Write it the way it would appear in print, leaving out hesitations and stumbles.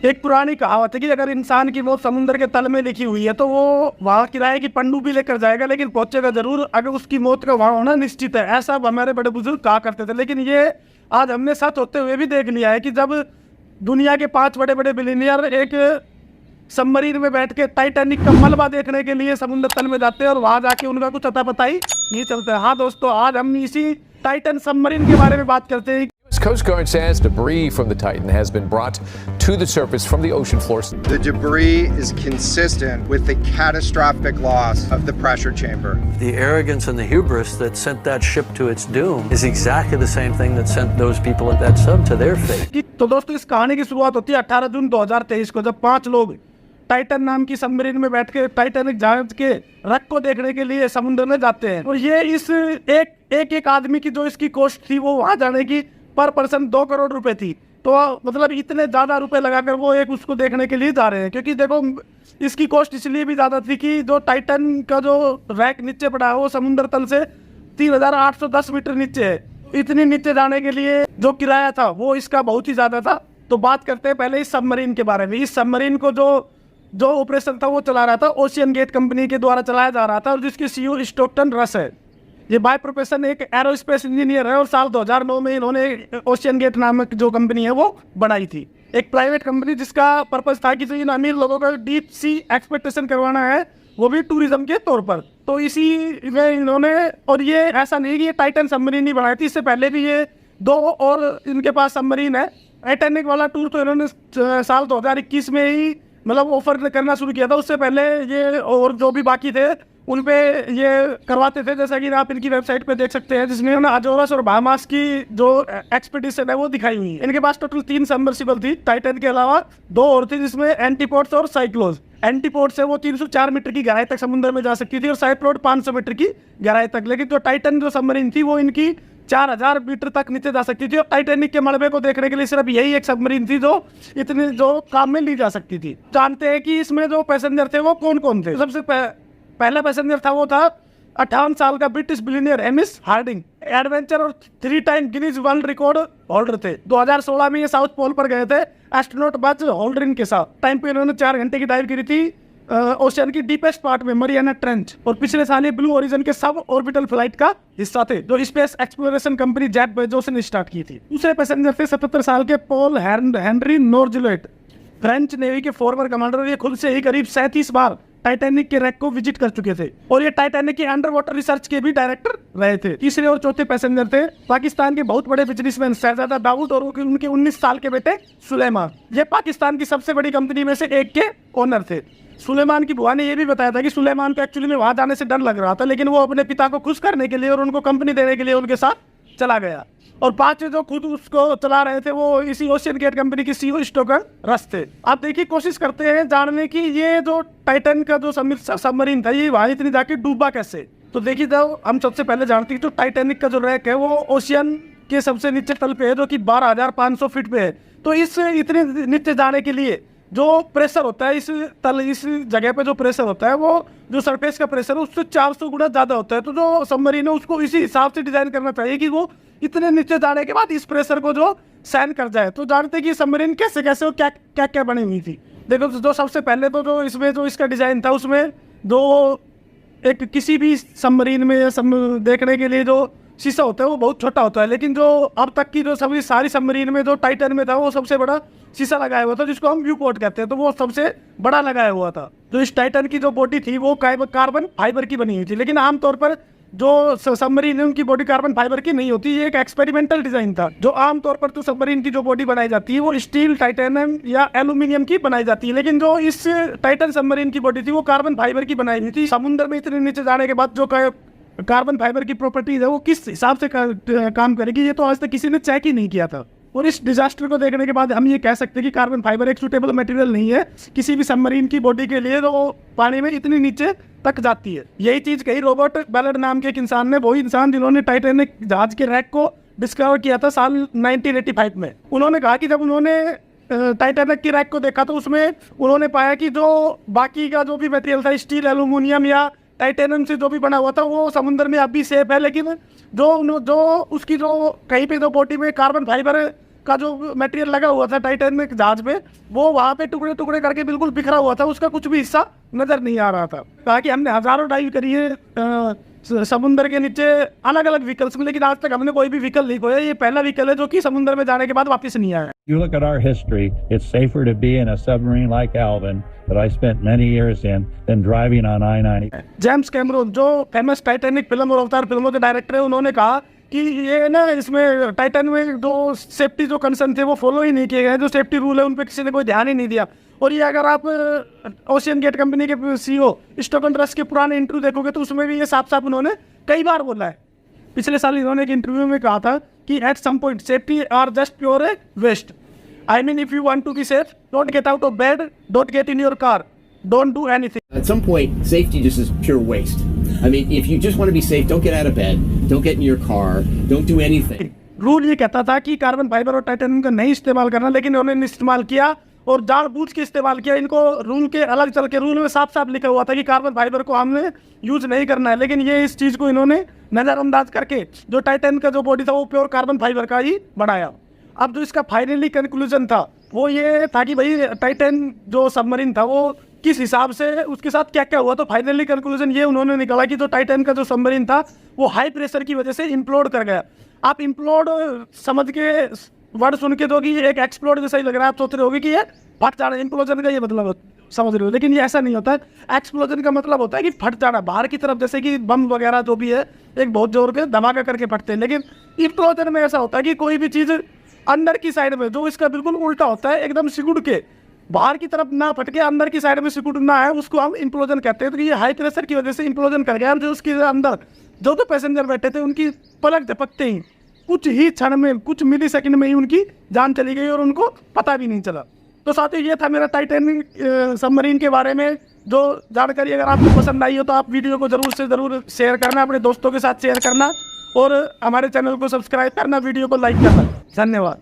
एक पुरानी कहावत है कि अगर इंसान की मौत समुद्र के तल में लिखी हुई है तो वो वहाँ किराए की पनडुब्बी लेकर जाएगा, लेकिन पहुंचेगा जरूर, अगर उसकी मौत का वहाँ होना निश्चित है। ऐसा हमारे बड़े बुजुर्ग कहा करते थे। लेकिन ये आज हमने सच होते हुए भी देख लिया है कि जब दुनिया के 5 बड़े बड़े बिलियनियर एक सबमरीन में बैठ के टाइटैनिक का मलबा देखने के लिए समुद्र तल में जाते हैं और वहां जाके उनका कुछ अता पता ही नहीं चलता। हाँ दोस्तों, आज हम इसी टाइटन सबमरीन के बारे में बात करते हैं। Coast Guard says debris from the Titan has been brought to the surface from the ocean floor. The debris is consistent with the catastrophic loss of the pressure chamber. The arrogance and the hubris that sent that ship to its doom is exactly the same thing that sent those people at that sub to their fate. तो दोस्तों, इस कहानी की शुरुआत होती है 18 जून 2023 को, जब 5 लोग टाइटन नाम की सबमरीन में बैठ के टाइटैनिक जहाज के रक को देखने के लिए समुद्र में जाते हैं। और ये इस एक आदमी की जो इसकी कॉस्ट थी वो वहां जाने की पर पर्सन 2 करोड़ रुपए थी। तो मतलब इतने ज़्यादा रुपए लगाकर वो एक उसको देखने के लिए जा रहे हैं, क्योंकि देखो इसकी कॉस्ट इसलिए भी ज़्यादा थी कि जो टाइटन का जो रैक नीचे पड़ा है वो समुद्र तल से 3810 मीटर नीचे है। इतनी नीचे जाने के लिए जो किराया था वो इसका बहुत ही ज़्यादा था। तो बात करते हैं पहले इस सबमरीन के बारे में। इस सबमरीन को जो ऑपरेशन था वो चला रहा था ओशियन गेट कंपनी के द्वारा चलाया जा रहा था, और जिसकी CEO स्टॉकटन रस है। ये बाय प्रोफेशन एक एरोस्पेस इंजीनियर है और साल 2009 में इन्होंने ओशियन गेट नामक जो कंपनी है वो बनाई थी, एक प्राइवेट कंपनी जिसका पर्पस था कि जो इन अमीर लोगों का डीप सी एक्सपेक्टेशन करवाना है, वो भी टूरिज्म के तौर पर। तो इसी में इन्होंने, और ये ऐसा नहीं कि ये टाइटन सबमरीन ही बनाई थी, इससे पहले भी ये 2 और इनके पास सबमरीन है। टाइटैनिक वाला टूर तो इन्होंने साल 2021 में ही मतलब ऑफर करना शुरू किया था। उससे पहले ये और जो भी बाकी थे उन पे ये करवाते थे, जैसा कि आप इनकी वेबसाइट पे देख सकते हैं, जिसमें उन्होंने अजोरस और बाहामास की जो एक्सपीडिशन है वो दिखाई हुई है। इनके पास टोटल 3 सबमर्सिबल थी टाइटन के अलावा, 2 और थी, जिसमें एंटीपोड्स और साइक्लोज। एंटीपोड्स है वो 304 मीटर की गहराई तक समुद्र में जा सकती थी और साइक्लोड 500 मीटर की गहराई तक। लेकिन जो टाइटन जो सबमरीन थी वो इनकी 4000 मीटर तक नीचे जा सकती थी। और टाइटैनिक के मलबे को देखने के लिए सिर्फ यही एक सबमरीन थी जो इतनी जो काम में ली जा सकती थी। जानते हैं कि इसमें जो पैसेंजर थे वो कौन कौन थे। सबसे पहला पैसेंजर था वो था 58 साल का British billionaire Hamish Harding, adventure और 3 time Guinness world record holder थे। 2016 में ये साउथ पोल पर गए थे एस्ट्रोनॉट बज होल्ड्रिन के साथ। टाइम पे इन्होंने 4 घंटे की डाइव करी थी ओशियन की डीपेस्ट पार्ट में, मरियाना ट्रेंच। और पिछले साल ये ब्लू ओरिजिन के सब ऑर्बिटल फ्लाइट का हिस्सा थे, जो space exploration company Jeff Bezos ने स्टार्ट की थी। दूसरे पैसेंजर थे 77 साल के पॉल हेनरी नोर्जुलेट, फ्रेंच नेवी के फॉर्मर कमांडर। ये खुद से ही करीब 37 बार टाइटैनिक के रैक को विजिट कर चुके थे और ये टाइटैनिक के अंडर वाटर रिसर्च के भी डायरेक्टर रहे थे। तीसरे और चौथे पैसेंजर थे पाकिस्तान के बहुत बड़े बिजनेसमैन शहजादा दाऊद और उनके 19 साल के बेटे सुलेमान। ये पाकिस्तान की सबसे बड़ी कंपनी में से एक के ओनर थे। सुलेमान की बुआ ने यह भी बताया था कि सुलेमान को एक्चुअली में वहां जाने से डर लग रहा था, लेकिन वो अपने पिता को खुश करने के लिए और उनको कंपनी देने के लिए उनके साथ चला गया। और 5 जो खुद उसको चला रहे थे वो इसी ओशियन गेट कंपनी की CEO स्टॉकटन रस थे। आप देखिए, कोशिश करते हैं जानने की ये जो टाइटन का जो सबमरीन था ये वहां इतनी जाके डूबा कैसे। तो देखिए, जब हम सबसे पहले जानते हैं तो टाइटैनिक का जो रैक है वो ओशियन के सबसे नीचे तल पे है, जो कि 12,500 फीट पे है। तो इस इतने नीचे जाने के लिए जो प्रेशर होता है इस जगह पे जो प्रेशर होता है वो जो सरफेस का प्रेशर है उससे 400 गुना ज़्यादा होता है। तो जो सबमरीन है उसको इसी हिसाब से डिजाइन करना चाहिए कि वो इतने नीचे जाने के बाद इस प्रेशर को जो सहन कर जाए। तो जानते हैं कि सबमरीन कैसे कैसे और क्या क्या बनी हुई थी। देखो, जो सबसे पहले तो जो इसमें जो इसका डिज़ाइन था उसमें जो एक किसी भी सबमरीन में देखने के लिए जो शीशा होता है वो बहुत छोटा होता है, लेकिन जो अब तक की जो सभी सारी सबमरीन में जो टाइटन में था वो सबसे बड़ा शीशा लगाया हुआ था, जिसको हम व्यू पोर्ट कहते हैं। तो वो सबसे बड़ा लगाया हुआ था। जो इस टाइटन की जो बॉडी थी वो कार्बन फाइबर की बनी हुई थी, लेकिन आमतौर पर जो सबमरीन है उनकी बॉडी कार्बन फाइबर की नहीं होती। ये एक एक्सपेरिमेंटल डिजाइन था। जो आमतौर पर तो सबमरीन की जो बॉडी बनाई जाती है वो स्टील, टाइटेनियम या एल्यूमिनियम की बनाई जाती है, लेकिन जो इस टाइटन सबमरीन की बॉडी थी वो कार्बन फाइबर की बनाई हुई थी। समुद्र में इतने नीचे जाने के बाद जो कार्बन फाइबर की प्रॉपर्टीज है वो किस हिसाब से काम करेगी ये तो आज तक किसी ने चेक ही नहीं किया था। और इस डिजास्टर को देखने के बाद हम ये कह सकते हैं कि कार्बन फाइबर एक सूटेबल मटेरियल नहीं है किसी भी सबमरीन की बॉडी के लिए, तो पानी में इतनी नीचे तक जाती है। यही चीज कही रॉबर्ट बैलेट नाम के एक इंसान ने, वही इंसान जिन्होंने टाइटैनिक जहाज के रैक को डिस्कवर किया था साल 1985 में। उन्होंने कहा कि जब उन्होंने टाइटैनिक की रैक को देखा तो उसमें उन्होंने पाया कि जो बाकी का जो भी मटेरियल था स्टील, एल्यूमिनियम या टाइटेनियम से जो भी बना हुआ था वो समुद्र में अब भी सेफ है, लेकिन जो उसकी जो कहीं पे जो बॉडी में कार्बन फाइबर का जो मटेरियल लगा हुआ था टाइटैनिक जहाज पे, वो वहाँ पे टुकड़े टुकड़े करके बिल्कुल बिखरा हुआ था, उसका कुछ भी हिस्सा नजर नहीं आ रहा था। कहा कि हमने हजारों डाइव करी है समुद्र के नीचे अलग अलग व्हीकल्स में, लेकिन आज तक हमने कोई भी व्हीकल नहीं खोया। ये पहला व्हीकल है जो कि समुद्र में जाने के बाद वापस नहीं आया। You look at our history, it's safer to be in a submarine like Alvin that I spent many years in than driving on I-90. James Cameron जो फेमस टाइटैनिक फिल्म और अवतार फिल्मों के डायरेक्टर है, उन्होंने कहा कि ये ना इसमें टाइटैनिक में जो सेफ्टी जो कंसर्न थे वो फॉलो ही नहीं किए गए, जो सेफ्टी रूल है उन पर किसी ने कोई ध्यान ही नहीं दिया। और ये अगर आप ओशियन गेट कंपनी के सीईओ स्टोकन रस के पुराने इंटरव्यू देखोगे तो उसमें भी ये साफ साफ उन्होंने कई बार बोला है। पिछले साल इन्होंने एक इंटरव्यू में कहा था कि at some point safety are just pure a waste. I mean if you want to be safe, don't get out of bed, don't get in your car, don't do anything. At some point, safety just is pure waste. I mean, if you just want to be safe, don't get out of bed, don't get in your car, don't do anything. Rule ये कहता था कि carbon fibre और titanium का नहीं इस्तेमाल करना, लेकिन उन्होंने इस्तेमाल किया और जानबूझ के इस्तेमाल किया। इनको रूल के अलग चल के रूल में साफ साफ लिखा हुआ था कि कार्बन फाइबर को हमने यूज नहीं करना है, लेकिन ये इस चीज़ को इन्होंने नज़रअंदाज करके जो टाइटेनियम का जो बॉडी था वो प्योर कार्बन फाइबर का ही बनाया। अब जो इसका फाइनली कंक्लूजन था वो ये था कि भाई टाइटैन जो सबमरीन था वो किस हिसाब से, उसके साथ क्या क्या हुआ। तो फाइनली कंक्लूजन ये उन्होंने निकाला कि जो टाइटैन का जो सबमरीन था वो हाई प्रेशर की वजह से इम्प्लोड कर गया। आप इम्प्लोड समझ के वर्ड सुन के तो कि एक एक्सप्लोड जैसा ही लग रहा है, आप सोच रहे होगे कि ये फट जाना, इम्प्लोजन का ये मतलब समझ रहे हो, लेकिन ये ऐसा नहीं होता है। एक्सप्लोजन का मतलब होता है कि फट जाना बाहर की तरफ, जैसे कि बम वगैरह जो भी है एक बहुत जोर के धमाका करके फटते हैं। लेकिन इम्प्लोजन में ऐसा होता है कि कोई भी चीज़ अंदर की साइड में, जो इसका बिल्कुल उल्टा होता है, एकदम सिकुड़ के बाहर की तरफ ना फटके अंदर की साइड में सिकुड़ना है, उसको हम इम्प्लोजन कहते हैं। तो ये हाई प्रेशर की वजह से इम्प्लोजन कर गया। जो उसके अंदर जो पैसेंजर बैठे थे उनकी पलक झपकते ही कुछ ही क्षण में, कुछ मिली सेकंड में ही उनकी जान चली गई और उनको पता भी नहीं चला। तो साथियों, ये था मेरा टाइटैनिक सबमरीन के बारे में जो जानकारी। अगर आपको पसंद आई हो तो आप वीडियो को ज़रूर से ज़रूर शेयर करना, अपने दोस्तों के साथ शेयर करना और हमारे चैनल को सब्सक्राइब करना, वीडियो को लाइक करना। धन्यवाद।